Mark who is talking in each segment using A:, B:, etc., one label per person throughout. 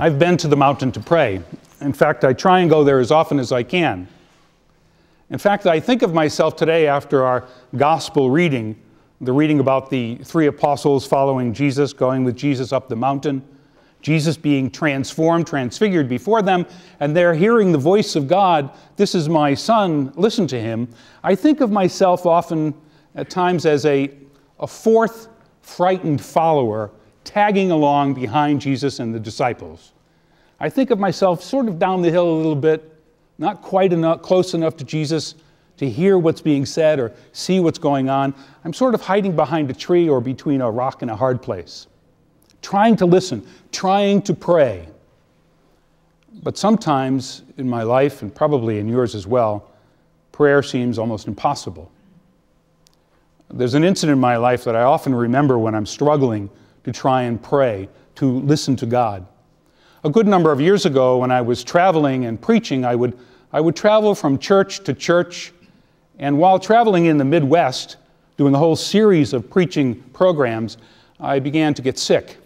A: I've been to the mountain to pray. In fact, I try and go there as often as I can. In fact, I think of myself today after our gospel reading, the reading about the three apostles following Jesus, going with Jesus up the mountain, Jesus being transformed, transfigured before them, and they're hearing the voice of God, "This is my son, listen to him." I think of myself often at times as a fourth frightened follower tagging along behind Jesus and the disciples. I think of myself sort of down the hill a little bit, not quite close enough to Jesus to hear what's being said or see what's going on. I'm sort of hiding behind a tree or between a rock and a hard place, trying to listen, trying to pray. But sometimes in my life, and probably in yours as well, prayer seems almost impossible. There's an incident in my life that I often remember when I'm struggling to try and pray, to listen to God. A good number of years ago, when I was traveling and preaching, I would travel from church to church, and while traveling in the Midwest, doing a whole series of preaching programs, I began to get sick.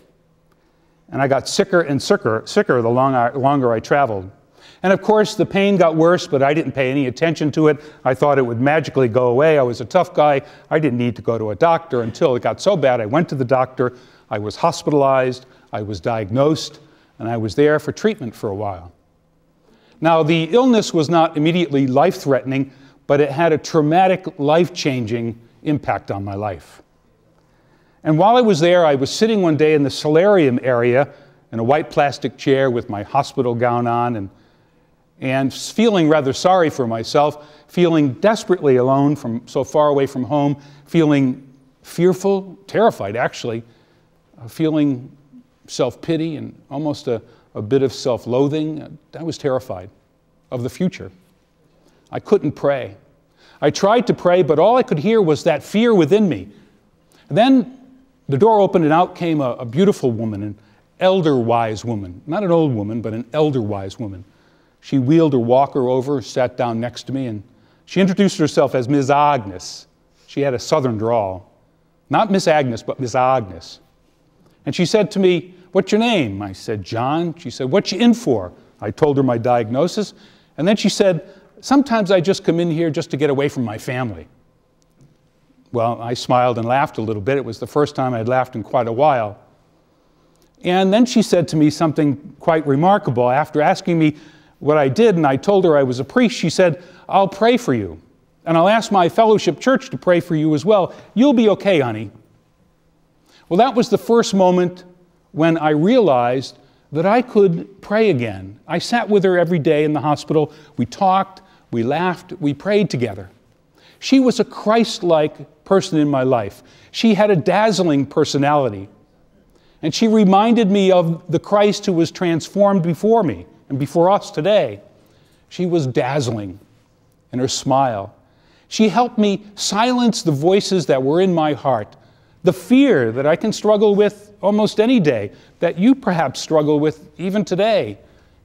A: And I got sicker and sicker the longer I traveled. And of course, the pain got worse, but I didn't pay any attention to it. I thought it would magically go away. I was a tough guy. I didn't need to go to a doctor until it got so bad. I went to the doctor. I was hospitalized. I was diagnosed. And I was there for treatment for a while. Now, the illness was not immediately life-threatening, but it had a traumatic, life-changing impact on my life. And while I was there, I was sitting one day in the solarium area in a white plastic chair with my hospital gown on and feeling rather sorry for myself, feeling desperately alone, so far away from home, feeling fearful, terrified actually, feeling self-pity and almost a bit of self-loathing. I was terrified of the future. I couldn't pray. I tried to pray, but all I could hear was that fear within me. And then the door opened and out came a beautiful woman, an elder-wise woman. Not an old woman, but an elder-wise woman. She wheeled her walker over, sat down next to me, and she introduced herself as Ms. Agnes. She had a southern drawl. Not Miss Agnes, but Miss Agnes. And she said to me, "What's your name?" I said, "John." She said, "What you in for?" I told her my diagnosis. And then she said, "Sometimes I just come in here just to get away from my family." Well, I smiled and laughed a little bit. It was the first time I'd laughed in quite a while. And then she said to me something quite remarkable. After asking me what I did, and I told her I was a priest, she said, "I'll pray for you. And I'll ask my fellowship church to pray for you as well. You'll be okay, honey." Well, that was the first moment when I realized that I could pray again. I sat with her every day in the hospital. We talked, we laughed, we prayed together. She was a Christ-like person in my life. She had a dazzling personality. And she reminded me of the Christ who was transformed before me and before us today. She was dazzling in her smile. She helped me silence the voices that were in my heart, the fear that I can struggle with almost any day, that you perhaps struggle with even today,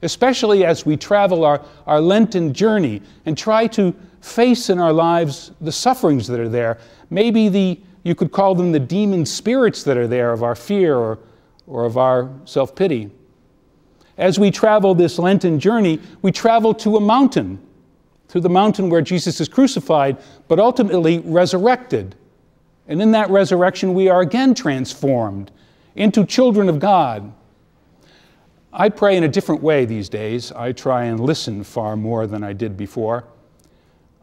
A: especially as we travel our Lenten journey and try to face in our lives the sufferings that are there. Maybe you could call them the demon spirits that are there of our fear or of our self-pity. As we travel this Lenten journey, we travel to a mountain, to the mountain where Jesus is crucified, but ultimately resurrected. And in that resurrection, we are again transformed into children of God. I pray in a different way these days. I try and listen far more than I did before.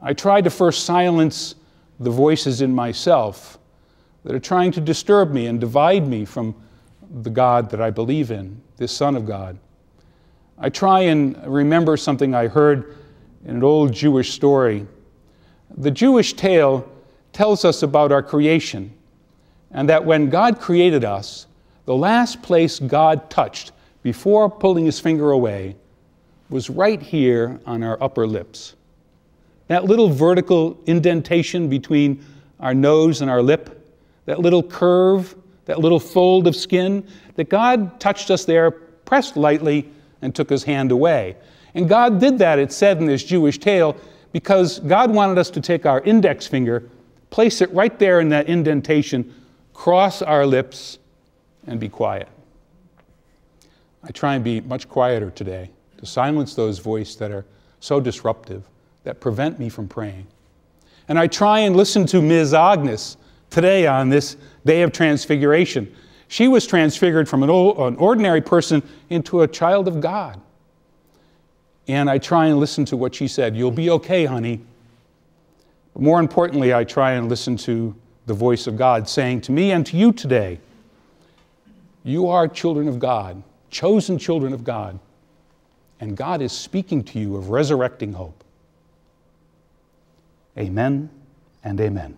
A: I try to first silence the voices in myself that are trying to disturb me and divide me from the God that I believe in, this Son of God. I try and remember something I heard in an old Jewish story. The Jewish tale tells us about our creation, and that when God created us, the last place God touched before pulling his finger away was right here on our upper lips. That little vertical indentation between our nose and our lip, that little curve, that little fold of skin, that God touched us there, pressed lightly, and took his hand away. And God did that, it said in this Jewish tale, because God wanted us to take our index finger, place it right there in that indentation, cross our lips, and be quiet. I try and be much quieter today to silence those voices that are so disruptive, that prevent me from praying. And I try and listen to Ms. Agnes today on this day of transfiguration. She was transfigured from an ordinary person into a child of God. And I try and listen to what she said. You'll be okay, honey. But more importantly, I try and listen to the voice of God saying to me and to you today, you are children of God, chosen children of God, and God is speaking to you of resurrecting hope. Amen and amen.